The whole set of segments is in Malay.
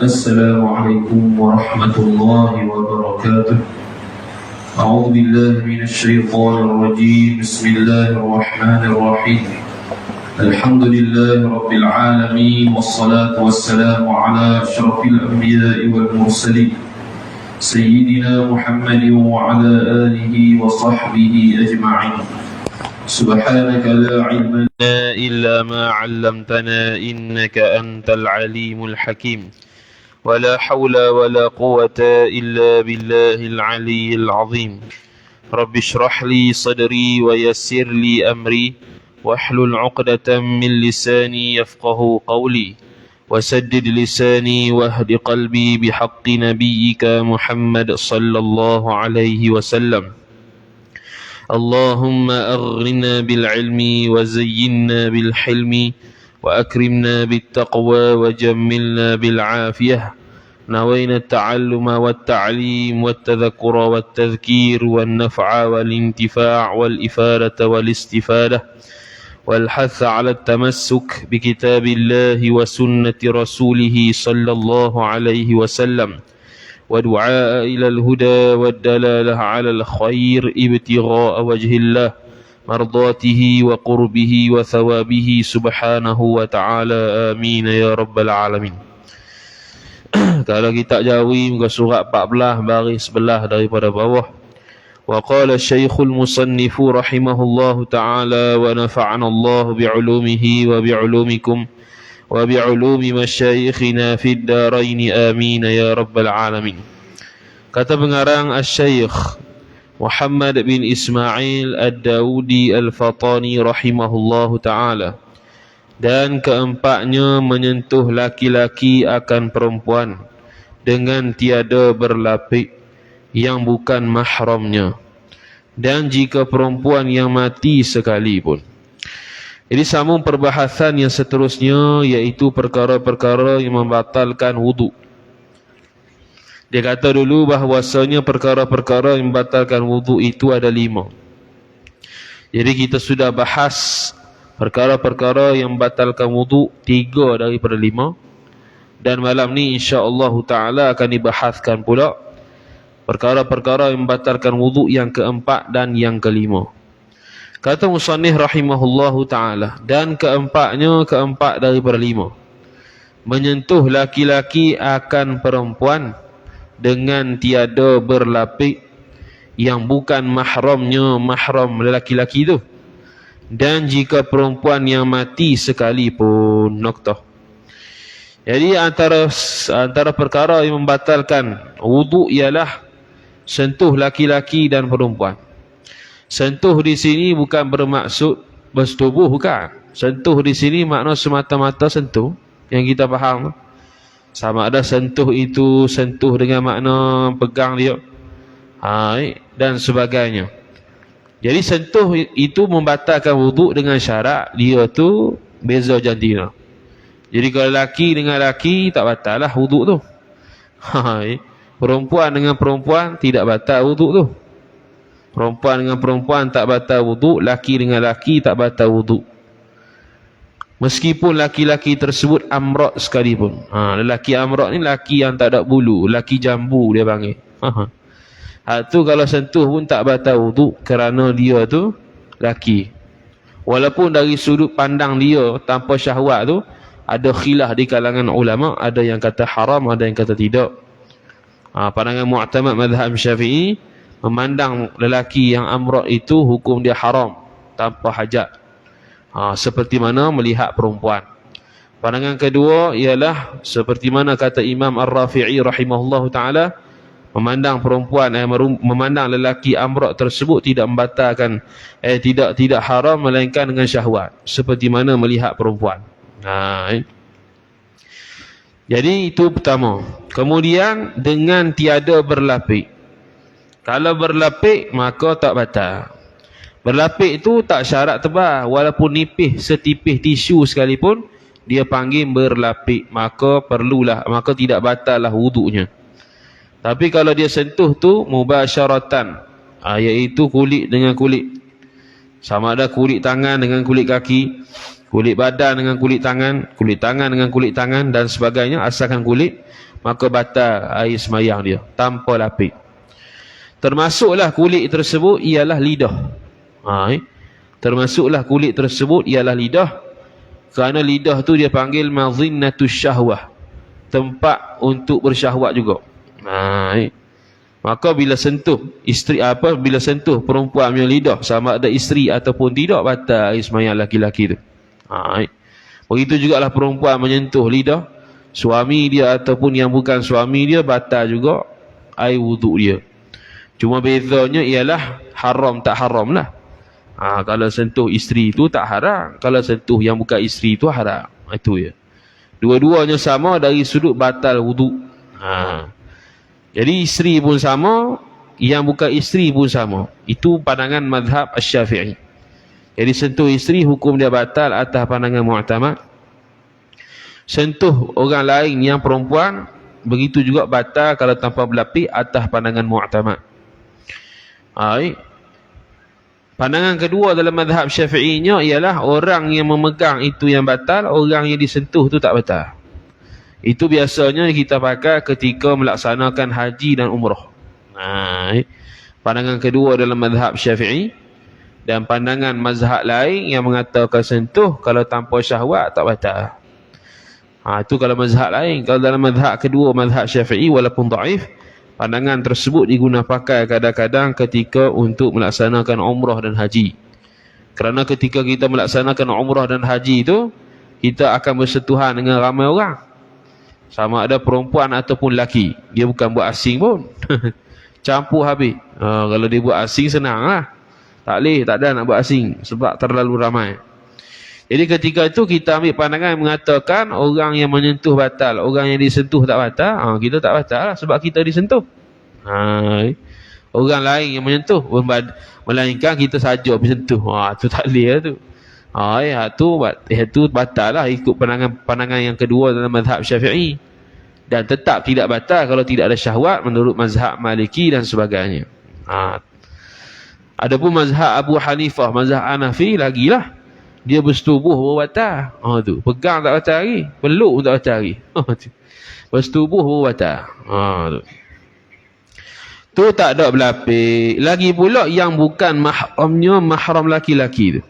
السلام عليكم ورحمة الله وبركاته. أعوذ بالله من الشيطان الرجيم. بسم الله الرحمن الرحيم. الحمد لله رب العالمين، والصلاة والسلام على أشرف الأنبياء والمرسلين سيدنا محمد وعلى آله وصحبه أجمعين. سبحانك لا علم لنا إلا ما علمتنا إنك أنت العليم الحكيم. ولا حول ولا قوة إلا بالله العلي العظيم. رب اشرح لي صدري ويسر لي أمري واحلل عقدة من لساني يفقه قولي وسدد لساني واهد قلبي بحق نبيك محمد صلى الله عليه وسلم. اللهم أغرنا بالعلم وزينا بالحلم وأكرمنا بالتقوى وجملنا بالعافية. نوينا التعلم والتعليم والتذكر والتذكير والنفع والانتفاع والإفادة والاستفادة والحث على التمسك بكتاب الله وسنة رسوله صلى الله عليه وسلم ودعاء إلى الهدى والدلالة على الخير ابتغاء وجه الله مرضاته وقربه وثوابه سبحانه وتعالى. آمين يا رب العالمين. Kalau kita jawi muka surat 14 baris sebelah daripada bawah. Wa qala Syekhul Musannif rahimahullahu ta'ala wa nafa'ana Allah bi'ulumihi wa bi'ulumikum wa bi'ulumi masyayikhina fid darain. Amin ya rabbal alamin. Kata pengarang Asy-Syaikh Muhammad bin Ismail Ad-Daudi Al-Fatani rahimahullahu ta'ala, dan keempatnya menyentuh laki-laki akan perempuan dengan tiada berlapik yang bukan mahramnya, dan jika perempuan yang mati sekalipun. Jadi sambung perbahasan yang seterusnya, iaitu perkara-perkara yang membatalkan wuduk. Dia kata dulu bahawasanya perkara-perkara yang membatalkan wuduk itu ada 5. Jadi kita sudah bahas perkara-perkara yang membatalkan wuduk 3 daripada 5. Dan malam ni insya-Allah taala akan dibahaskan pula perkara-perkara yang membatalkan wuduk yang keempat dan yang kelima. Kata musannif rahimahullahu taala, dan keempatnya keempat daripada 5. Menyentuh laki-laki akan perempuan dengan tiada berlapik yang bukan mahramnya, mahram lelaki-laki tu. Dan jika perempuan yang mati sekalipun. Noktah. Jadi antara perkara yang membatalkan wuduk ialah sentuh laki-laki dan perempuan. Sentuh di sini bukan bermaksud bersetubuh, bukan. Sentuh di sini makna semata-mata sentuh yang kita faham. Sama ada sentuh itu sentuh dengan makna pegang dia, dan sebagainya. Jadi sentuh itu membatalkan wuduk dengan syarat dia tu beza jantina. Jadi kalau laki dengan laki tak batal lah wuduk tu. Perempuan dengan perempuan tidak batal wuduk tu. Perempuan dengan perempuan tak batal wuduk, laki dengan laki tak batal wuduk. Meskipun laki-laki tersebut amrat sekalipun. Lelaki amrat ni laki yang tak ada bulu, laki jambu dia panggil. Tu kalau sentuh pun tak batal wuduk kerana dia tu laki. Walaupun dari sudut pandang dia tanpa syahwat tu ada khilaf di kalangan ulama, ada yang kata haram, ada yang kata tidak. Pandangan mu'tamad mazhab Syafi'i memandang lelaki yang amrat itu hukum dia haram tanpa hajat. Seperti mana melihat perempuan. Pandangan kedua ialah seperti mana kata Imam Ar-Rafi'i rahimahullahu ta'ala, memandang perempuan, memandang lelaki amrat tersebut tidak membatalkan, tidak haram melainkan dengan syahwat, seperti mana melihat perempuan. Jadi itu pertama. Kemudian dengan tiada berlapik. Kalau berlapik maka tak batal. Berlapik itu tak syarat tebal, walaupun nipis setipis tisu sekalipun dia panggil berlapik, maka tidak batal lah wuduknya. Tapi kalau dia sentuh tu mubasyaratan, iaitu kulit dengan kulit, sama ada kulit tangan dengan kulit kaki, Kulit badan dengan kulit tangan dengan kulit tangan dan sebagainya, asalkan kulit, maka batal air semayang dia tanpa lapik. Termasuklah kulit tersebut ialah lidah. Termasuklah kulit tersebut ialah lidah, kerana lidah tu dia panggil mazinnatus syahwah, tempat untuk bersyahwat juga. Maka bila sentuh isteri bila sentuh perempuan punya lidah, sama ada isteri ataupun tidak, batal air semayang laki-laki tu. Begitu jugalah perempuan menyentuh lidah suami dia ataupun yang bukan suami dia, batal juga air wuduk dia. Cuma bezanya ialah haram tak haram lah. Kalau sentuh isteri tu tak haram, kalau sentuh yang bukan isteri tu haram. Itu ya. Dua-duanya sama dari sudut batal wuduk. Jadi isteri pun sama, yang bukan isteri pun sama. Itu pandangan mazhab Asy-Syafi'i. Jadi sentuh isteri hukum dia batal atas pandangan mu'tamad. Sentuh orang lain yang perempuan, begitu juga batal kalau tanpa berlapik atas pandangan mu'tamad. Pandangan kedua dalam mazhab Syafi'inya ialah orang yang memegang itu yang batal, orang yang disentuh tu tak batal. Itu biasanya kita pakai ketika melaksanakan haji dan umrah. Pandangan kedua dalam mazhab Syafi'i. Dan pandangan mazhab lain yang mengatakan sentuh kalau tanpa syahwat tak batal. Itu kalau mazhab lain. Kalau dalam mazhab kedua, mazhab Syafi'i, walaupun dhaif, pandangan tersebut digunakan pakai kadang-kadang ketika untuk melaksanakan umrah dan haji. Kerana ketika kita melaksanakan umrah dan haji itu, kita akan bersentuhan dengan ramai orang. Sama ada perempuan ataupun lelaki. Dia bukan buat asing pun. Campur habis. Kalau dia buat asing, senang lah. Tak boleh, tak ada nak buat asing sebab terlalu ramai. Jadi ketika itu kita ambil pandangan yang mengatakan orang yang menyentuh batal, orang yang disentuh tak batal. Kita tak batal lah sebab kita disentuh. Orang lain yang menyentuh, melainkan kita saja bersentuh. Tu tak boleh lah tu. Itu batal lah ikut pandangan yang kedua dalam mazhab Syafi'i. Dan tetap tidak batal kalau tidak ada syahwat menurut mazhab Maliki dan sebagainya. Adapun mazhab Abu Hanifah, mazhab Hanafi lagilah. Dia bersetubuh baru batal. Tu. Pegang tak batal lagi. Peluk pun tak batal lagi. Bersetubuh baru batal. Tu tak ada berlapik. Lagi pula yang bukan mahramnya, mahram laki-laki tu.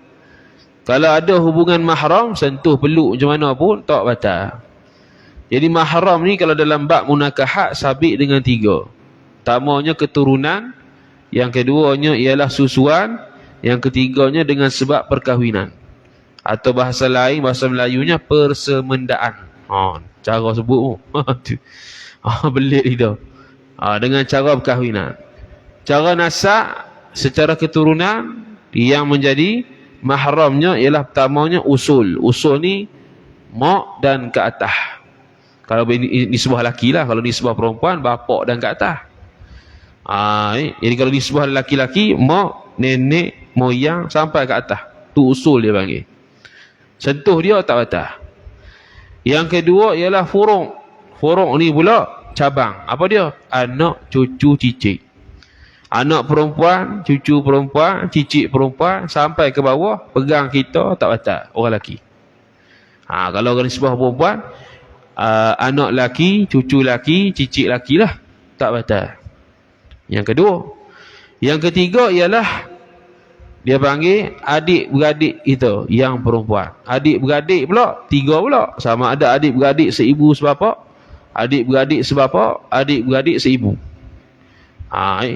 Kalau ada hubungan mahram, sentuh peluk macam mana pun, tak batal. Jadi mahram ni kalau dalam bab munakahat sabit dengan 3. Pertamanya keturunan, yang keduanya ialah susuan, yang ketiganya dengan sebab perkahwinan. Atau bahasa lain, bahasa Melayunya persemendaan. Cara sebut belit itu. Dengan cara perkahwinan. Cara nasab secara keturunan, yang menjadi mahramnya ialah pertamanya usul. Usul ni mak dan ke atas. Kalau nisbah laki lah, kalau nisbah perempuan, bapak dan ke atas. Jadi kalau nisbah laki-laki, mak, nenek, moyang sampai ke atas. Tu usul dia panggil. Sentuh dia tak batal. Yang kedua ialah furu'. Furu' ni pula cabang. Apa dia? Anak, cucu, cicit. Anak perempuan, cucu perempuan, cicit perempuan sampai ke bawah, pegang kita tak batal. Orang lelaki. Kalau nisbah perempuan, anak laki, cucu laki, cicit laki lah, tak batal. Yang kedua. Yang ketiga ialah dia panggil adik-beradik itu yang perempuan. Adik-beradik pula 3 pula. Sama ada adik-beradik seibu sebapak, adik-beradik sebapak, adik-beradik seibu.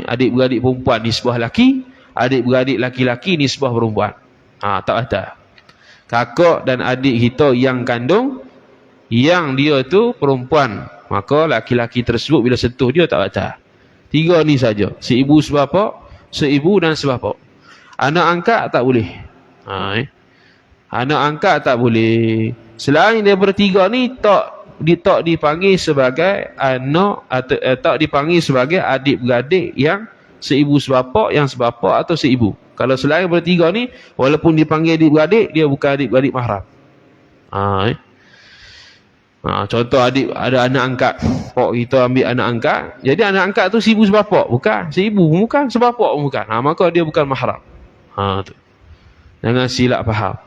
Adik-beradik perempuan nisbah laki, adik-beradik laki-laki nisbah perempuan. Tak batal. Kakak dan adik kita yang kandung, yang dia tu perempuan, maka laki-laki tersebut bila sentuh dia tak batal. 3 ni saja. Seibu sebapak, seibu dan sebapak. Anak angkat tak boleh. Anak angkat tak boleh. Selain daripada 3 ni, tak dipanggil sebagai anak atau tak dipanggil sebagai adik-beradik yang seibu sebapak, yang sebapak atau seibu. Kalau selain daripada 3 ni, walaupun dipanggil adik-beradik, dia bukan adik-beradik mahram. Contoh ada anak angkat. Pak kita ambil anak angkat. Jadi anak angkat tu seibu sebapak. Bukan. Seibu bukan. Sebapak bukan. Maka dia bukan mahram. Tu. Jangan silap faham.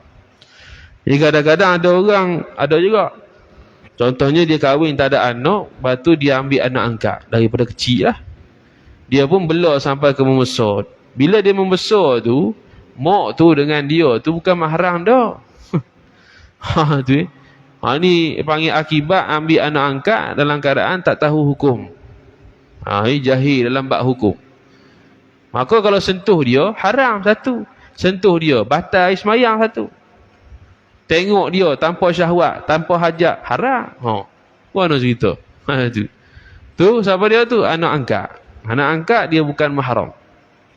Jadi kadang-kadang ada juga. Contohnya dia kahwin tak ada anak, lepas tu dia ambil anak angkat daripada kecil lah. Dia pun bela sampai ke membesar. Bila dia membesar tu, mak tu dengan dia tu bukan mahram dah. Tu ni panggil akibat ambil anak angkat dalam keadaan tak tahu hukum. Ini jahil dalam bab hukum. Maka kalau sentuh dia, haram satu. Sentuh dia, batal ismayang satu. Tengok dia tanpa syahwat, tanpa hajat, haram. Mana cerita? Tu siapa dia tu? Anak angkat. Anak angkat dia bukan mahram.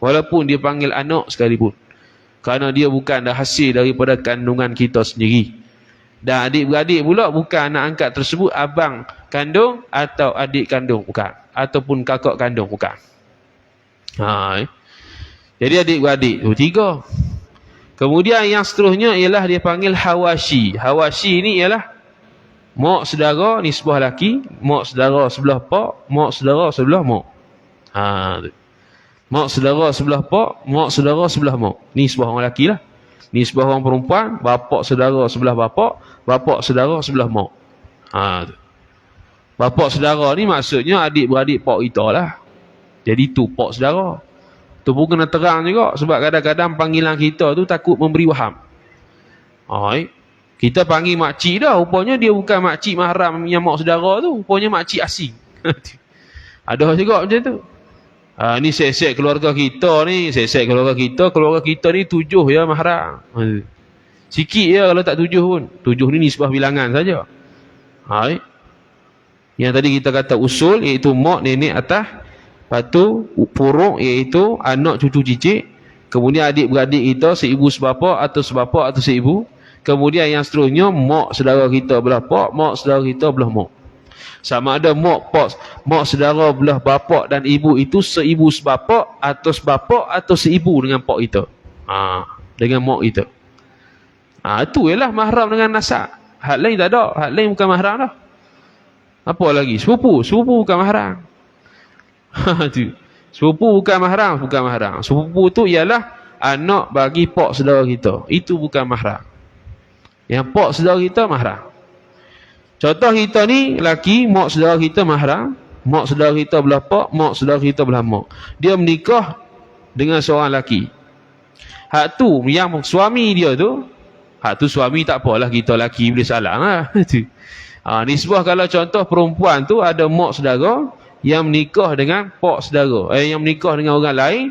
Walaupun dia panggil anak sekalipun. Kerana dia bukan dah hasil daripada kandungan kita sendiri. Dan adik-beradik pula bukan anak angkat tersebut abang kandung atau adik kandung, bukan. Ataupun kakak kandung, bukan. Jadi adik-beradik tu 3. Kemudian yang seterusnya ialah dia panggil hawashi. Hawashi ni ialah mak saudara nisbah laki, mak saudara sebelah pak, mak saudara sebelah mak. Mak saudara sebelah pak, mak saudara sebelah mak. Nisbah orang laki lah. Nisbah orang perempuan, bapak saudara sebelah bapak, bapak saudara sebelah mak. Bapak saudara ni maksudnya adik-beradik pak kita lah. Jadi tu pak saudara. Tu pun kena terang juga. Sebab kadang-kadang panggilan kita tu takut memberi waham. Kita panggil makcik dah. Rupanya dia bukan makcik mahram yang mak saudara tu. Rupanya makcik asing. Ada juga macam tu. Ni set-set keluarga kita ni. Set-set keluarga kita. Keluarga kita ni 7 ya mahram. Sikit ya kalau tak 7 pun. 7 ni nisbah bilangan saja. Yang tadi kita kata usul, iaitu mak, nenek atas. Lepas tu puruk iaitu anak cucu cicit. Kemudian adik-beradik kita seibu sebapa atau sebapa atau seibu. Kemudian yang seterusnya mak saudara kita belah pak, mak saudara kita belah mak. Sama ada mak saudara belah bapa dan ibu itu seibu sebapa atau seibu dengan pak kita. Dengan mak kita. Itu ialah mahram dengan nasab. Hak lain tak ada, hak lain bukan mahram dah. Apa lagi? Sepupu bukan mahram. Sepupu bukan mahram. Sepupu tu ialah anak bagi pak saudara kita. Itu bukan mahram. Yang pak saudara kita mahram. Contoh kita ni laki, mak saudara kita mahram, mak saudara kita belah pak, mak saudara kita belah mak. Dia menikah dengan seorang laki. Hak tu yang suami dia tu, hak tu suami tak apalah, kita laki boleh salah lah. Nisbah kalau contoh perempuan tu ada mak saudara yang menikah dengan pak saudara, yang menikah dengan orang lain.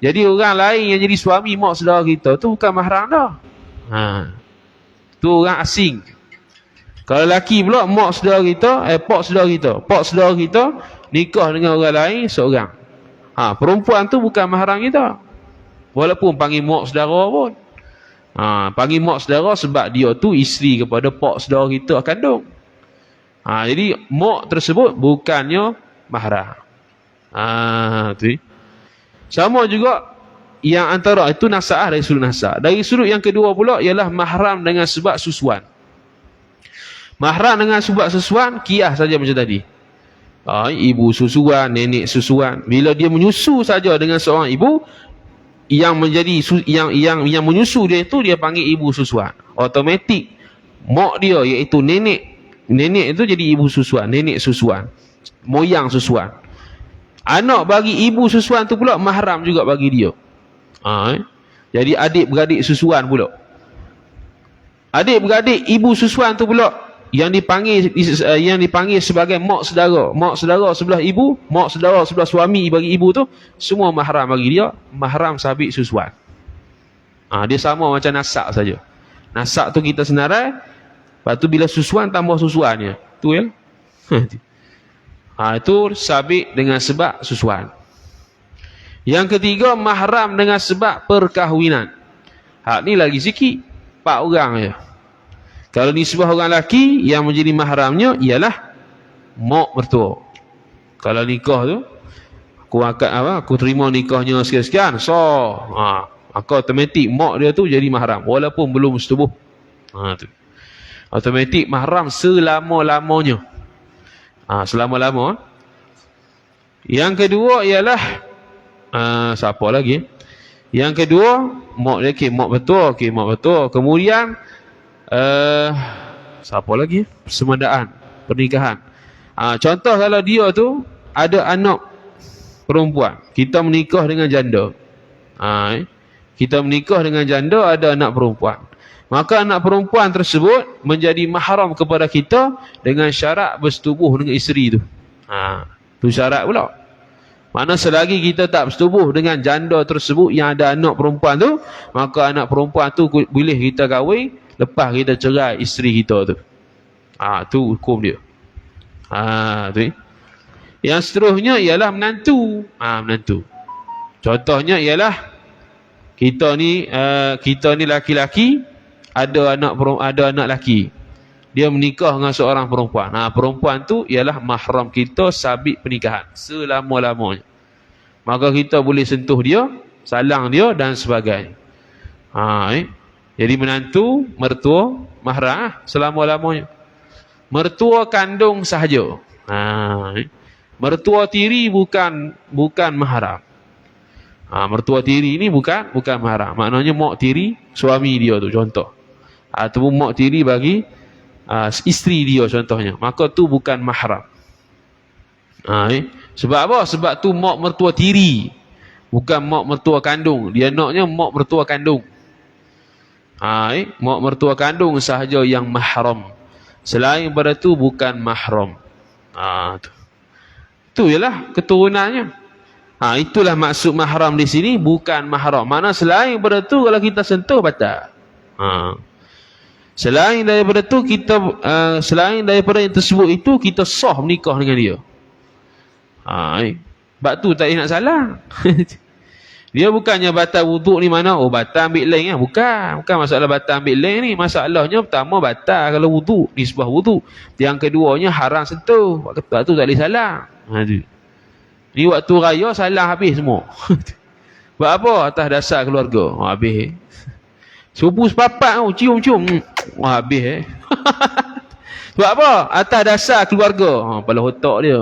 Jadi orang lain yang jadi suami mak saudara kita tu bukan mahram dah. Tu orang asing. Kalau laki pula mak saudara kita, pak saudara kita nikah dengan orang lain seorang. Perempuan tu bukan mahram kita. Walaupun panggil mak saudara pun. Panggil mak saudara sebab dia tu isteri kepada pak saudara kita kandung. Jadi mak tersebut bukannya mahram. Sama juga yang antara itu nasab dari sudut nasab. Dari sudut yang kedua pula ialah mahram dengan sebab susuan. Mahram dengan sebab susuan kias saja macam tadi. Ibu susuan, nenek susuan. Bila dia menyusu saja dengan seorang ibu, yang menjadi yang menyusu dia itu dia panggil ibu susuan. Automatik mak dia iaitu nenek itu jadi ibu susuan, nenek susuan, moyang susuan. Anak bagi ibu susuan tu pula mahram juga bagi dia. Jadi adik-beradik susuan pula. Adik-beradik ibu susuan tu pula yang dipanggil sebagai mak saudara sebelah ibu, mak saudara sebelah suami bagi ibu tu semua mahram bagi dia, mahram sabit susuan. Dia sama macam nasab saja. Nasab tu kita senarai, lepas tu bila susuan tambah susuannya. Tu ya. Itu sabit dengan sebab susuan. Yang ketiga mahram dengan sebab perkahwinan. Hak ni lagi sikit, 4 orang je. Kalau nisbah orang lelaki, yang menjadi mahramnya ialah mak mertua. Kalau nikah tu, aku terima nikahnya sekian-sekian, maka automatik mak dia tu jadi mahram walaupun belum setubuh. Tu. Automatik mahram selama-lamanya. Selama-lama. Yang kedua ialah siapa lagi? Yang kedua mak mertua. Kemudian Siapa lagi? Semandaan, pernikahan. Contoh kalau dia tu ada anak perempuan, kita menikah dengan janda. Kita menikah dengan janda, ada anak perempuan. Maka anak perempuan tersebut menjadi mahram kepada kita dengan syarat bersetubuh dengan isteri tu. Tu syarat pula. Mana selagi kita tak bersetubuh dengan janda tersebut yang ada anak perempuan tu, maka anak perempuan tu boleh kita kahwin, lepas kita cerai isteri kita tu. Tu hukum dia. Tu. Yang seterusnya ialah menantu. Menantu. Contohnya ialah kita ni laki-laki, ada anak laki. Dia menikah dengan seorang perempuan. Perempuan tu ialah mahram kita sabit pernikahan selama-lamanya. Maka kita boleh sentuh dia, salang dia dan sebagainya. Jadi menantu, mertua, mahram selama-lamanya. Mertua kandung sahaja. Mertua tiri bukan mahram. Mertua tiri ni bukan mahram. Maknanya mak tiri suami dia tu contoh. Ataupun mak tiri bagi isteri dia contohnya. Maka tu bukan mahram. Sebab apa? Sebab tu mak mertua tiri, bukan mak mertua kandung. Dia naknya mak mertua kandung. Mak mertua kandung sahaja yang mahram. Selain daripada tu bukan mahram. Tu ialah keturunannya. Itulah maksud mahram di sini, bukan mahram. Mana selain daripada tu kalau kita sentuh batal. Selain daripada tu kita selain daripada yang tersebut itu kita sah menikah dengan dia. Sebab tu tak nak salah. Dia bukannya batal wuduk ni mana, batal ambil lain kan? Bukan masalah batal ambil lain ni. Masalahnya pertama batal kalau wuduk, nisbah wuduk. Yang keduanya haram sentuh. Sebab tu tak boleh salah. Ni waktu raya salah habis semua. Sebab apa? Atas dasar keluarga. Habis. Sepupu sepapat cium-cium. Habis. Sebab apa? Atas dasar keluarga. Kepala otak dia.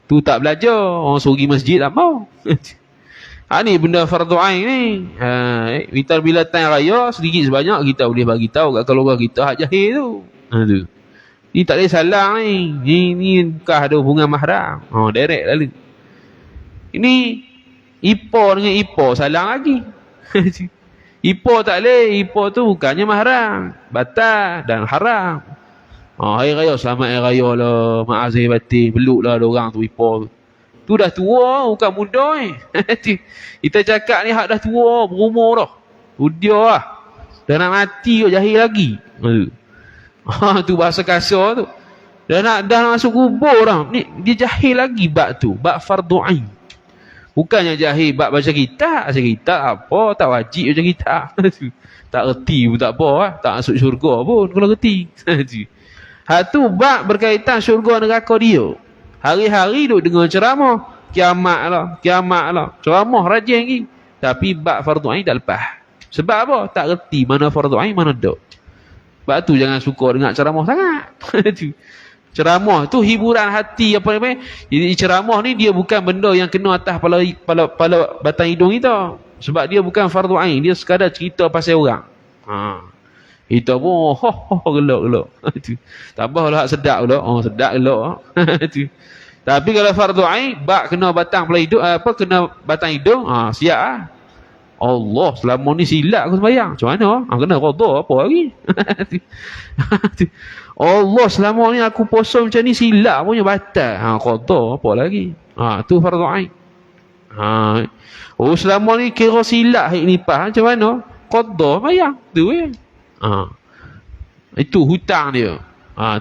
Tu tak belajar. Orang suruh pergi masjid tak mau. Ni benda fardu ain ni. Kita bila time raya sedikit sebanyak kita boleh bagi tahu kat keluarga kita hak jahil tu. Ni tak boleh salah ni. Ni bukan ada hubungan mahram. Direct lalu. Ini ipa dengan ipa salah lagi. Ipa tak boleh. Ipa tu bukannya mahram. Batal dan haram. Hari raya selamat hari raya lah. Maaf zahir batin. Peluk lah orang tu ipa tu. Tu dah tua, bukan muda ni. Kita cakap ni hak dah tua, berumur dah. Udia lah. Dah nak mati kau jahil lagi. Tu bahasa kasar tu. Dah nak masuk kubur dah. Ni dia jahil lagi bab tu, bab fardu ain. Bukannya jahil bab baca kitab. Baca kitab apa, tak wajib baca kitab. Tak reti pun tak apa lah. Tak masuk syurga pun kalau reti. Hak tu bab berkaitan syurga neraka dia. Hari-hari duk dengar ceramah, kiamat lah. Ceramah rajin lagi. Tapi bab fardu ain tak lepas. Sebab apa? Tak reti mana fardu ain, mana tak. Sebab tu jangan suka dengar ceramah sangat. Ceramah tu hiburan hati apa namanya. Jadi ceramah ni dia bukan benda yang kena atas kepala batang hidung kita. Sebab dia bukan fardu ain, dia sekadar cerita pasal orang. Kita pun gelak. Tambahlah hak sedap pula. Sedap gelak. Tapi kalau fardu ain, bak kena batang kepala hidung, kena batang hidung, siap ah. Allah, selama ni silap aku sembahyang. Macam mana? Kena qada apa lagi? Allah, selama ni aku puasa macam ni silap punya batal. Qada apa lagi? Tu fardu ain. Selama ni kira silap hak ni pas. Macam mana? Qada sembahyang. Tu itu hutang dia.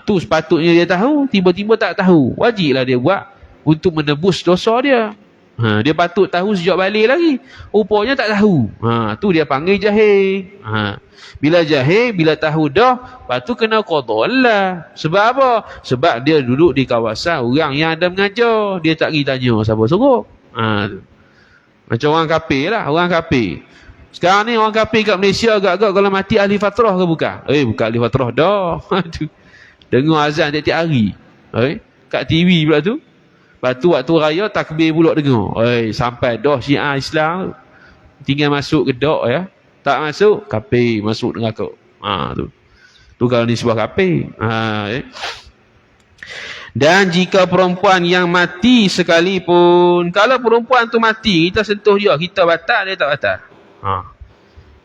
Tu sepatutnya dia tahu, tiba-tiba tak tahu. Wajiblah dia buat untuk menebus dosa dia. Dia patut tahu sejak balik lagi. Rupanya tak tahu. Tu dia panggil jahil. Bila jahil, bila tahu dah, lepas tu kena qada lah. Sebab apa? Sebab dia duduk di kawasan orang yang ada mengajar. Dia tak pergi tanya siapa suruh. Macam orang kafir lah. Orang kafir. Sekarang ni orang kafir kat Malaysia agak-agak kalau mati ahli fatrah ke bukan? Bukan ahli fatrah dah. Dengar azan tiap-tiap hari. Kat TV pula tu. Lepas tu waktu raya takbir pula dengar. Sampai dah Syiah Islam tinggal masuk gedok ya. Tak masuk, kafir masuk neraka. Tu. Tu kalau nisbah kafir. Dan jika perempuan yang mati sekalipun, kalau perempuan tu mati, kita sentuh dia, kita batal, dia tak batal.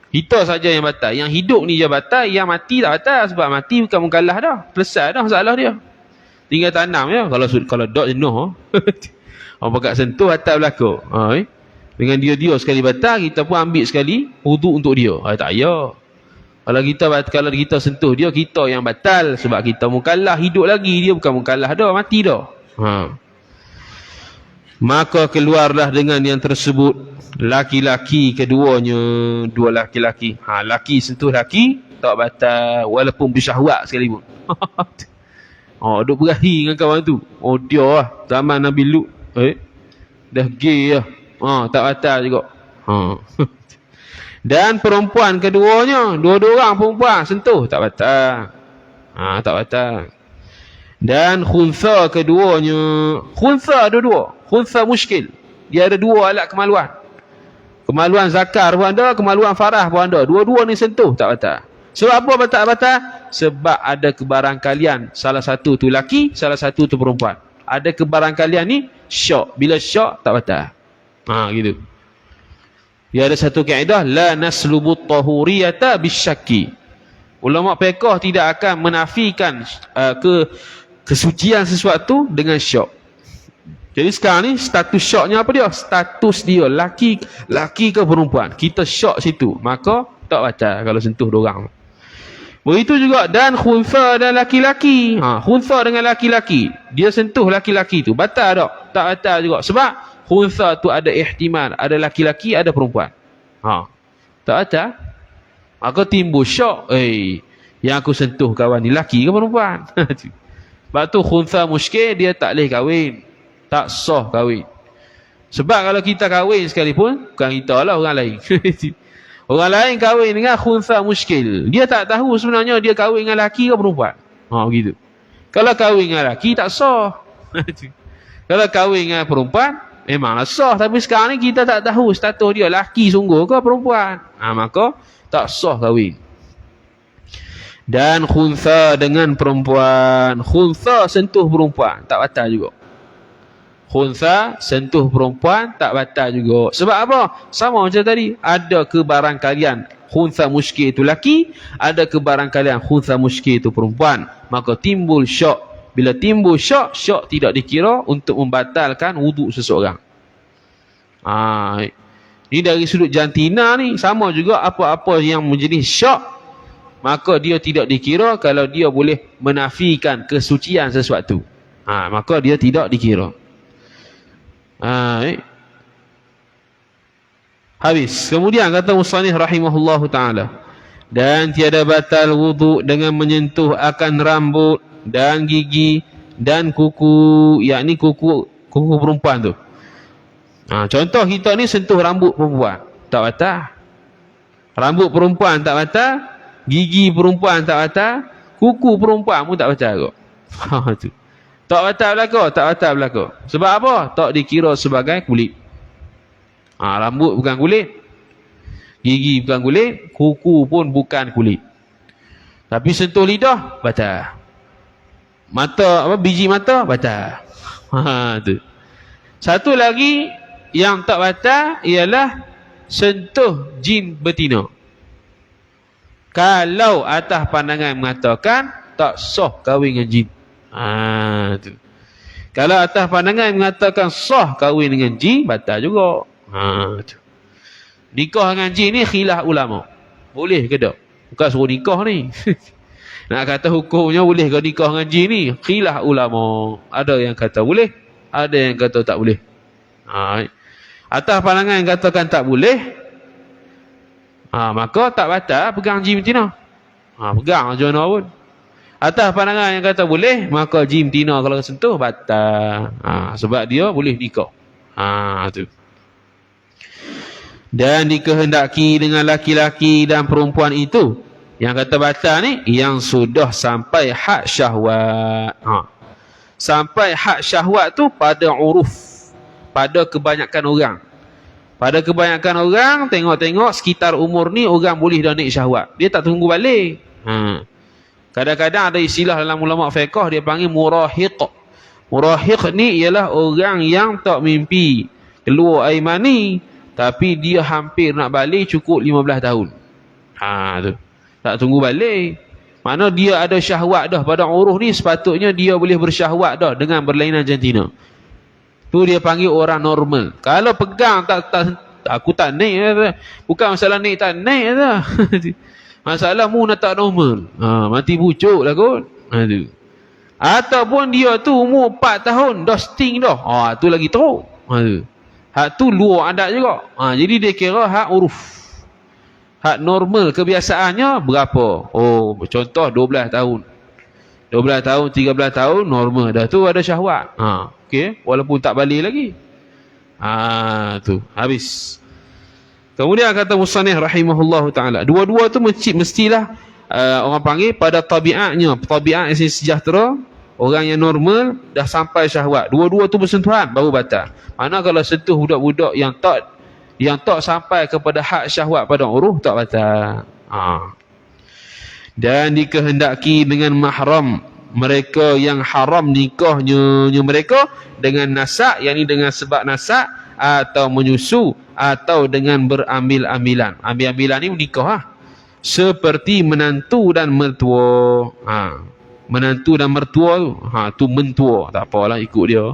Kita saja yang batal. Yang hidup ni je batal, yang mati tak batal. Sebab mati bukan mukallaf dah. Selesai dah masalah dia. Tinggal tanam je. Kalau dok jenuh, orang pakat sentuh, batal berlaku. Dengan dia sekali batal, kita pun ambil sekali wuduk untuk dia. Tak payah. Kalau kita sentuh dia, kita yang batal. Sebab kita mukallaf, hidup lagi. Dia bukan mukallaf dah, mati dah. Maka keluarlah dengan yang tersebut laki-laki keduanya, dua laki-laki. Laki sentuh laki tak batal walaupun bersyahwat sekalipun. Duk berahi dengan kawan tu. Dia lah zaman Nabi Lut. Dah gay lah. Tak batal juga. Dan perempuan keduanya, dua-dua orang perempuan sentuh tak batal. Tak batal. Dan khunsa keduanya, khunsa dua-dua, khunsa muskil. Dia ada dua alat kemaluan. Kemaluan zakar pun ada, kemaluan farah pun ada. Dua-dua ni sentuh tak batal. Sebab apa batal? Sebab ada kebarangkalian. Salah satu tu laki, salah satu tu perempuan. Ada kebarangkalian ni syok. Bila syok tak batal. Gitu. Dia ada satu kaedah, la naslubut tahuriyata bisyaki. Ulama fiqh tidak akan menafikan kesucian sesuatu dengan syok. Jadi sekarang ni status syoknya apa dia? Status dia laki ke perempuan. Kita syok situ, maka tak batal kalau sentuh dorang. Begitu juga dan khunsa dan laki-laki. Khunsa dengan laki-laki, dia sentuh laki-laki tu, batal tak? Tak batal juga. Sebab khunsa tu ada ihtimal, ada laki-laki, ada perempuan. Tak batal. Maka timbul syok, yang aku sentuh kawan ni laki ke perempuan? Sebab tu khunsa muskil dia tak boleh kahwin. Tak sah kahwin. Sebab kalau kita kahwin sekalipun, bukan kita lah, orang lain. Orang lain kahwin dengan khunsa muskil, dia tak tahu sebenarnya dia kahwin dengan laki ke perempuan. Begitu. Kalau kahwin dengan laki tak sah. Kalau kahwin dengan perempuan memanglah sah. Tapi sekarang ni kita tak tahu status dia laki sungguh ke perempuan. Maka tak sah kahwin. Dan khunsa dengan perempuan, khunsa sentuh perempuan tak batal juga. Khunsa sentuh perempuan tak batal juga. Sebab apa? Sama macam tadi, ada kebarangkalian khunsa muskil itu laki, ada kebarangkalian khunsa muskil itu perempuan. Maka timbul syok. Bila timbul syok, syok tidak dikira untuk membatalkan wuduk seseorang. Ini dari sudut jantina ni sama juga, apa-apa yang menjadi syok, maka dia tidak dikira kalau dia boleh menafikan kesucian sesuatu. Maka dia tidak dikira. Habis. Kemudian kata musannif rahimahullahu ta'ala, dan tiada batal wuduk dengan menyentuh akan rambut dan gigi dan kuku, yakni kuku perempuan tu. Contoh kita ni sentuh rambut perempuan tak batal. Rambut perempuan tak batal, gigi perempuan tak batal, kuku perempuan pun tak batal kot. Tu. Tak batal berlaku, tak batal berlaku. Sebab apa? Tak dikira sebagai kulit. Rambut bukan kulit, gigi bukan kulit, kuku pun bukan kulit. Tapi sentuh lidah batal. Mata, biji mata batal. Tu. Satu lagi yang tak batal ialah sentuh jin betina. Kalau atas pandangan mengatakan tak sah kahwin dengan jin. Tu. Kalau atas pandangan mengatakan sah kahwin dengan jin, batal juga. Tu. Nikah dengan jin ni khilaf ulama. Boleh ke tak? Bukan suruh nikah ni. Nak kata hukumnya boleh ke nikah dengan jin ni? Khilaf ulama. Ada yang kata boleh, ada yang kata tak boleh. Atas pandangan yang katakan tak boleh, maka tak batal pegang jin betina. Pegang macam mana pun. Atas pandangan yang kata boleh, maka jin betina kalau sentuh batal. Sebab dia boleh nikah. Tu. Dan dikehendaki dengan laki-laki dan perempuan itu, yang kata batal ni, yang sudah sampai had syahwat. Sampai had syahwat tu pada uruf, pada kebanyakan orang. Pada kebanyakan orang, tengok-tengok sekitar umur ni orang boleh dah naik syahwat. Dia tak tunggu balik. Kadang-kadang ada istilah dalam ulama fiqh dia panggil murahiq. Murahiq ni ialah orang yang tak mimpi keluar air mani, tapi dia hampir nak balik cukup 15 tahun. Tu. Tak tunggu balik. Mana dia ada syahwat dah pada uruh ni, sepatutnya dia boleh bersyahwat dah dengan berlainan jantina. Tu dia panggil orang normal. Kalau pegang aku tak naik. Bukan masalah naik tak naik dah. Masalah mu nak tak normal. Mati pucuk lah kot. Tu. Ataupun dia tu umur 4 tahun dah sting dah. Tu lagi teruk. Tu. Hak tu luar adat juga. Jadi dia kira hak uruf. Hak normal kebiasaannya berapa? Contoh 12 tahun. 12 tahun, 13 tahun normal. Dah tu ada syahwat. Okey, walaupun tak balik lagi. Tu habis. Kemudian kata musannif rahimahullahu taala, dua-dua tu mestilah orang panggil pada tabiatnya, tabiat yang sejahtera, orang yang normal dah sampai syahwat. Dua-dua tu bersentuhan baru batal. Mana kalau sentuh budak-budak yang tak sampai kepada hak syahwat pada uruh, tak batal. Dan dikehendaki dengan mahram mereka yang haram nikahnya mereka dengan nasak, yakni dengan sebab nasak atau menyusu atau dengan berambil-ambilan. Ambil-ambilan ni menikah seperti menantu dan mertua. Menantu dan mertua tu tu mentua, tak apalah ikut dia.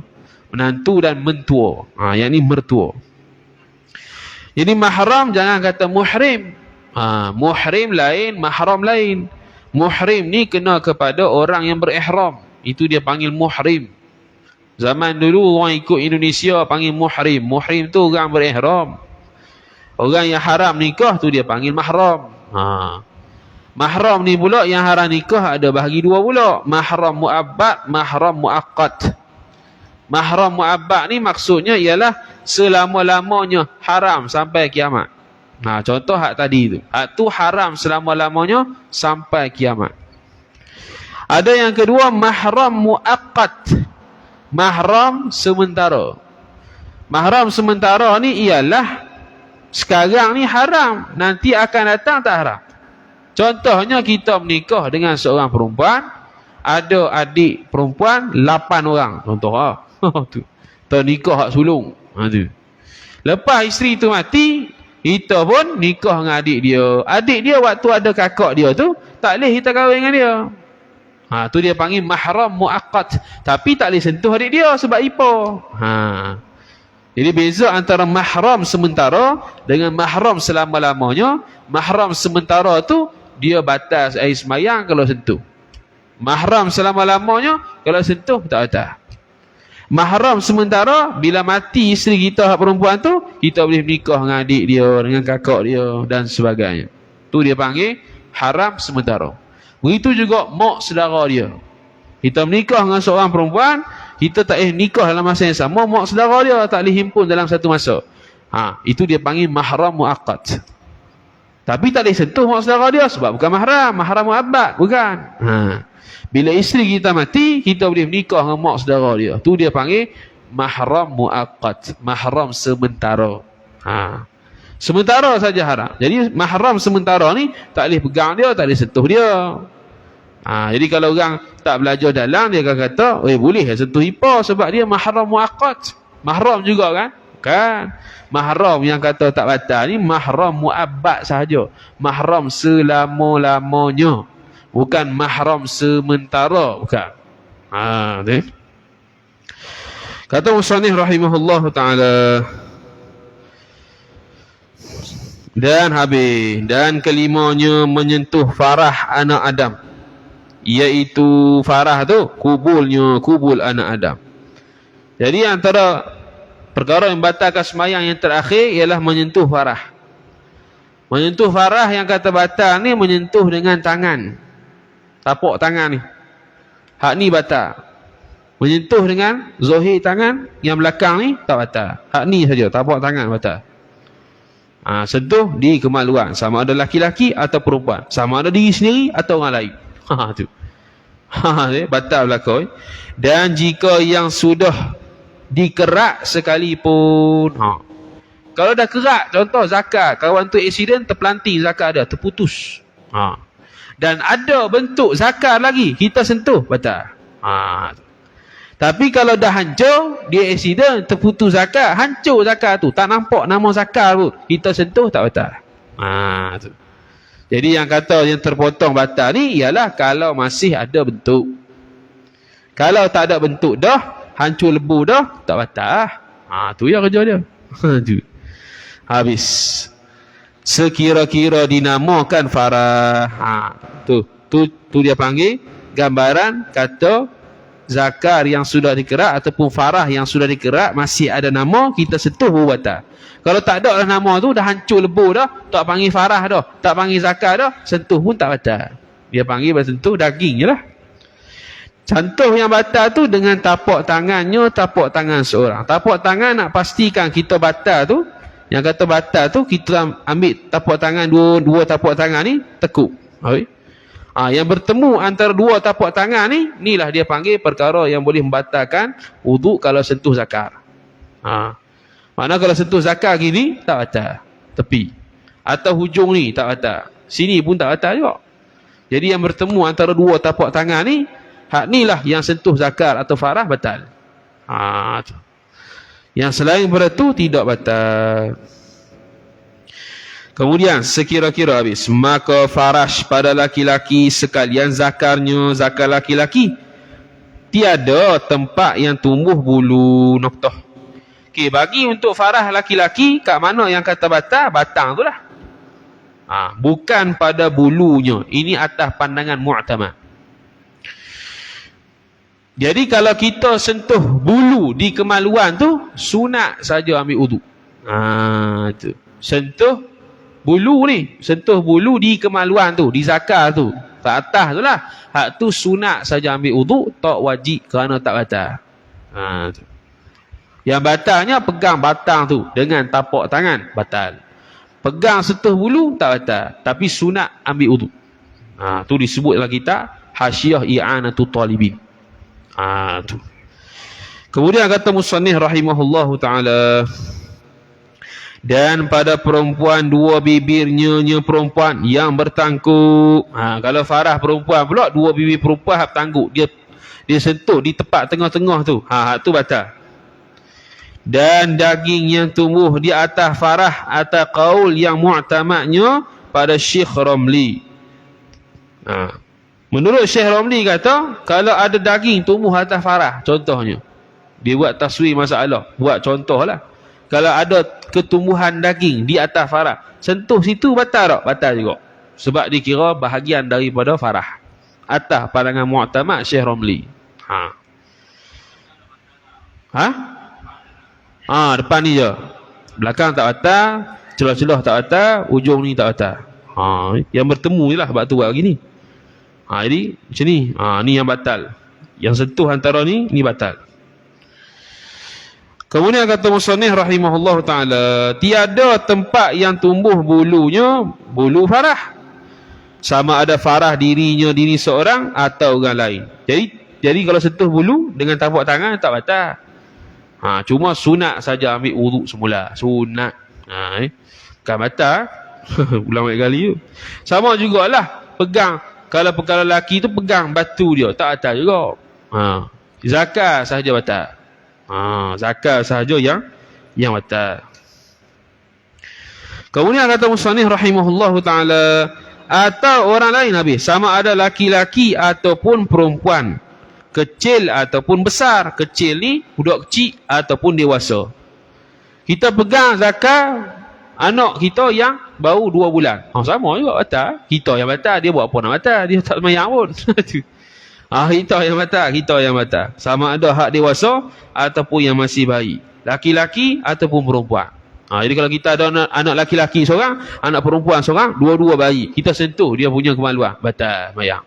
Menantu dan mentua, yakni mertua. Jadi mahram jangan kata muhrim. Muhrim lain, mahram lain. Muhrim ni kena kepada orang yang berihram. Itu dia panggil muhrim. Zaman dulu orang ikut Indonesia panggil muhrim. Muhrim tu orang berihram. Orang yang haram nikah tu dia panggil mahram. Mahram ni pula yang haram nikah ada bahagi dua pula. Mahram mu'abbad, mahram mu'aqqad. Mahram mu'abbad ni maksudnya ialah selama-lamanya haram sampai kiamat. Contoh hak tadi tu. Hak tu haram selama-lamanya sampai kiamat. Ada yang kedua mahram muaqqat. Mahram sementara. Mahram sementara ni ialah sekarang ni haram, nanti akan datang tak haram. Contohnya kita menikah dengan seorang perempuan, ada adik perempuan 8 orang. Contoh tu. Kita nikah hak sulung. Tu. Lepas isteri tu mati, kita pun nikah dengan adik dia. Adik dia waktu ada kakak dia tu, tak boleh kita kahwin dengan dia. Tu dia panggil mahram muaqqat. Tapi tak boleh sentuh adik dia sebab ipar. Jadi beza antara mahram sementara dengan mahram selama-lamanya. Mahram sementara tu, dia batas air semayang kalau sentuh. Mahram selama-lamanya, kalau sentuh tak batal. Mahram sementara, bila mati isteri kita perempuan tu, kita boleh menikah dengan adik dia, dengan kakak dia dan sebagainya. Tu dia panggil haram sementara. Begitu juga mak saudara dia. Kita menikah dengan seorang perempuan, kita tak boleh nikah dalam masa yang sama, mak saudara dia tak boleh himpun dalam satu masa. Itu dia panggil mahram muaqqat. Tapi tak boleh sentuh mak saudara dia sebab bukan mahram, mahram muabbad, bukan. Bila isteri kita mati, kita boleh menikah dengan mak saudara dia. Tu dia panggil mahram muaqqat, mahram sementara. Sementara saja haram. Jadi mahram sementara ni tak boleh pegang dia, tak boleh sentuh dia. Jadi kalau orang tak belajar dalam, dia akan kata, boleh sentuh ipar sebab dia mahram muaqqat. Mahram juga kan? Bukan. Mahram yang kata tak batal ni mahram muabbad sahaja. Mahram selama-lamanya. Bukan mahram sementara, bukan. Kata musannif rahimahullahu taala, dan habis, dan kelimanya menyentuh farah anak Adam, iaitu farah tu kubul anak Adam. Jadi antara perkara yang batalkan sembahyang yang terakhir ialah menyentuh farah. Menyentuh farah yang kata batal ni menyentuh dengan tangan. Tapak tangan ni. Hak ni batal. Menyentuh dengan zahir tangan yang belakang ni tak batal. Hak ni saja, tapak tangan batal. Sentuh di kemaluan, sama ada laki-laki atau perempuan, sama ada diri sendiri atau orang lain. Tu. Batal belakang. Dan jika yang sudah dikerak sekalipun. Kalau dah kerak, contoh zakat, kawan tu aksiden terpelanting zakat dia, terputus. dan ada bentuk zakar lagi, kita sentuh, batal. Tapi kalau dah hancur, dia accident, terputus zakar, hancur zakar tu, tak nampak nama zakar pun, kita sentuh tak batal. Tu. Jadi yang kata yang terpotong batal ni ialah kalau masih ada bentuk. Kalau tak ada bentuk dah, hancur lebu dah, tak batal. Tu yang kerja dia. Habis. Sekira-kira dinamakan farah. Tu dia panggil gambaran kata zakar yang sudah dikerak ataupun farah yang sudah dikerak masih ada nama, kita sentuh batal. Kalau tak ada lah nama tu, dah hancur lebu dah, tak panggil farah dah, tak panggil zakar dah, sentuh pun tak batal. Dia panggil bersentuh daging je lah. Contoh yang batal tu dengan tapak tangannya, tapak tangan seorang. Tapak tangan nak pastikan kita batal tu, yang kata batal tu, kita ambil tapak tangan, dua tapak tangan ni, tekuk. Yang bertemu antara dua tapak tangan ni, inilah dia panggil perkara yang boleh membatalkan wuduk kalau sentuh zakar. Maknanya kalau sentuh zakar gini, tak batal. Tepi. Atau hujung ni, tak batal. Sini pun tak batal juga. Jadi yang bertemu antara dua tapak tangan ni, hak inilah yang sentuh zakar atau farah, batal. Yang selain daripada tu, tidak batal. Kemudian, sekira-kira habis. Maka farash pada laki-laki sekalian zakarnya, zakar laki-laki, tiada tempat yang tumbuh bulu. Noktah. Okey, bagi untuk farah laki-laki, kat mana yang kata batal? Batang tu lah. Bukan pada bulunya. Ini atas pandangan mu'tamad. Jadi kalau kita sentuh bulu di kemaluan tu, sunat saja ambil wuduk. Tu. Sentuh bulu ni, sentuh bulu di kemaluan tu, di zakar tu, tak atas tu lah. Hak tu sunat saja ambil wuduk, tak wajib kerana tak batal. Tu. Yang batalnya pegang batang tu dengan tapak tangan, batal. Pegang sentuh bulu, tak batal. Tapi sunat ambil wuduk. Tu disebut dalam kitab Hasyiah I'anatul Talibin. Tu. Kemudian kata musannif rahimahullahu ta'ala, dan pada perempuan dua bibirnya perempuan yang bertangkuk. Kalau farah perempuan pula, dua bibir perempuan bertangkuk, dia sentuh di tempat tengah-tengah tu, tu batal. Dan daging yang tumbuh di atas farah atas qaul yang mu'tamadnya pada Syekh Ramli. Menurut Syekh Ramli kata, kalau ada daging tumbuh atas farah, contohnya, dia buat taswir masalah, buat contoh lah. Kalau ada ketumbuhan daging di atas farah, sentuh situ batal tak? Batal juga. Sebab dikira bahagian daripada farah. Atas pandangan mu'tamad Syekh Ramli. Depan ni je. Belakang tak batal, celah-celah tak batal, ujung ni tak batal. Yang bertemu je lah sebab tu buat begini. Jadi macam ni. Ni yang batal. Yang sentuh antara ni batal. Kemudian kata musannif rahimahullah ta'ala, tiada tempat yang tumbuh bulunya, bulu farah. Sama ada farah diri seorang atau orang lain. Jadi kalau sentuh bulu dengan tapak tangan tak batal. Cuma sunat saja ambil wuduk semula. Sunat. Bukan batal. Ulang banyak kali tu. Sama jugalah pegang. Kalau perkara lelaki tu pegang batu dia, tak batal juga. Zakar sahaja batal. Zakar sahaja yang batal. Kemudian kata musannif rahimahullahu ta'ala, atau orang lain habis. Sama ada laki-laki ataupun perempuan. Kecil ataupun besar. Kecil ni budak kecil ataupun dewasa. Kita pegang zakar anak kita yang baru 2 bulan. Sama juga batal. Kita yang batal, dia buat apa nak batal? Dia tak semayang pun. Kita yang batal, kita yang batal. Sama ada hak dewasa ataupun yang masih bayi. Laki-laki ataupun perempuan. Jadi kalau kita ada anak laki-laki seorang, anak perempuan seorang, dua-dua bayi, kita sentuh dia punya kemaluan, batal semayang.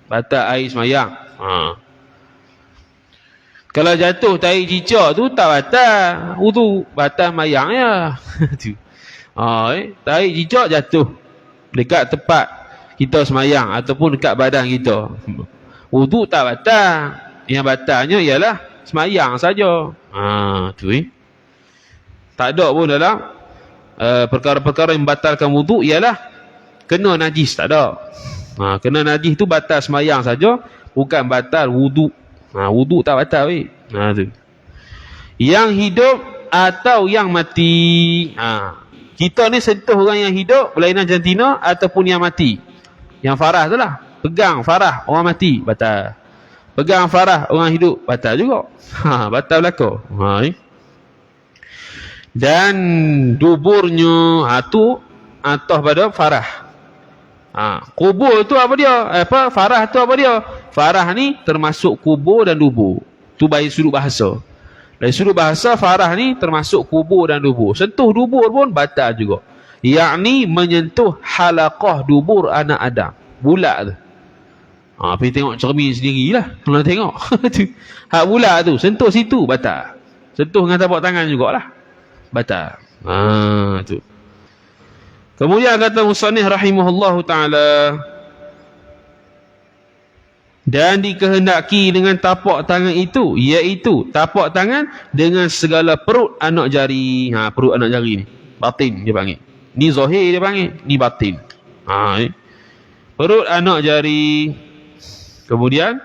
Batal air semayang. Kalau jatuh tahi cicak tu tak batal wudu, batal mayang ya. Tahi cicak jatuh dekat tempat kita semayang ataupun dekat badan kita, wudu tak batal. Yang batalnya ialah semayang saja. Tak ada pun dalam perkara-perkara yang membatalkan wudu ialah kena najis, tak ada. Kena najis tu batal semayang saja, bukan batal wudu. Wudu tak batal weh. Tu. Yang hidup atau yang mati. Kita ni sentuh orang yang hidup, berlainan jantina ataupun yang mati. Yang farah tu lah. Pegang farah orang mati, batal. Pegang farah orang hidup, batal juga. Batal belaka. Dan duburnya tu atas pada farah. Kubur tu apa dia? Farah tu apa dia? Farah ni termasuk kubur dan dubur. Tu dari sudut bahasa. Dari sudut bahasa, farah ni termasuk kubur dan dubur. Sentuh dubur pun batal juga. Yakni menyentuh halaqah dubur anak Adam. Bulat tu. Pergi tengok cermin sendirilah. Kalau tengok. Hak bulat tu, sentuh situ, batal. Sentuh dengan tapak tangan jugalah, batal. Tu. Kemudian kata musannif rahimahullahu ta'ala, dan dikehendaki dengan tapak tangan itu, iaitu tapak tangan dengan segala perut anak jari. Perut anak jari ni, batin dia panggil. Ni zahir dia panggil, ni batin. Perut anak jari. Kemudian,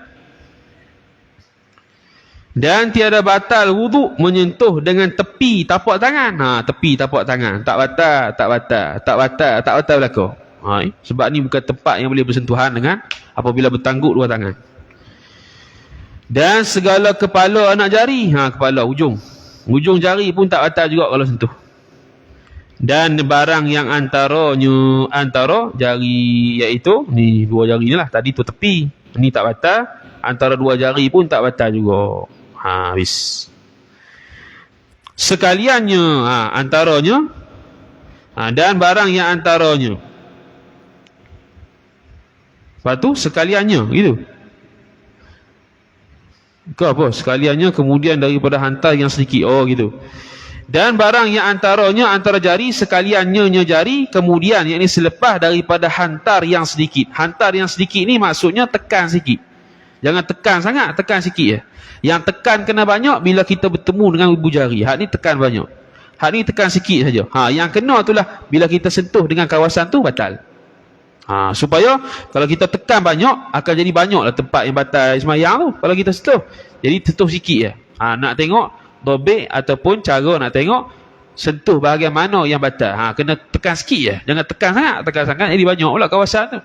dan tiada batal wuduk menyentuh dengan tepi tapak tangan. Tepi tapak tangan. Tak batal belaka. Sebab ni bukan tempat yang boleh bersentuhan dengan apabila bertangguk dua tangan. Dan segala kepala anak jari. Kepala, ujung. Ujung jari pun tak batal juga kalau sentuh. Dan barang yang antara jari, iaitu ni dua jari ni lah. Tadi tu tepi. Ni tak batal. Antara dua jari pun tak batal juga. Habis. Sekaliannya, antaranya, dan barang yang antaranya. Lepas tu sekaliannya, gitu. Ke apa? Sekaliannya kemudian daripada hantar yang sedikit. Gitu. Dan barang yang antaranya, antara jari, sekaliannya jari, kemudian yang ini selepas daripada hantar yang sedikit. Hantar yang sedikit ni maksudnya tekan sikit. Jangan tekan sangat, tekan sikit je. Yang tekan kena banyak bila kita bertemu dengan ibu jari. Hak ni tekan banyak. Hak ni tekan sikit saja. Yang kena itulah bila kita sentuh dengan kawasan tu batal. Supaya kalau kita tekan banyak, akan jadi banyaklah tempat yang batal semayang tu kalau kita sentuh. Jadi sentuh sikit je. Nak tengok dobek ataupun cara nak tengok sentuh bahagian mana yang batal. Kena tekan sikit je. Jangan tekan sangat jadi banyak pula kawasan tu.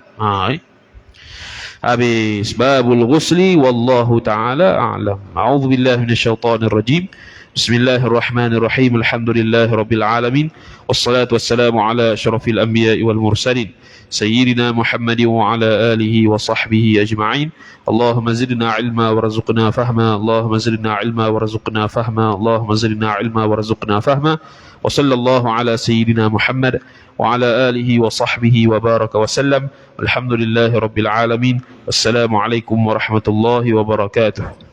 Habis babul ghusli wallahu ta'ala a'lam. A'udzubillahi minasyaitonir rajim. Bismillahirrahmanirrahim. Alhamdulillahirabbil alamin. Wassalatu wassalamu ala asyrafil anbiya'i wal mursalin sayyidina Muhammadin wa ala alihi wa sahbihi ajma'in. Allahumma zidna ilma warzuqna fahma. Allahumma zidna ilma warzuqna fahma. Allahumma zidna ilma warzuqna fahma. Wa sallallahu ala sayyidina Muhammad wa ala alihi wa sahbihi wa baraka wa sallam. Alhamdulillahi rabbil alamin. Wassalamu alaikum warahmatullahi wabarakatuh.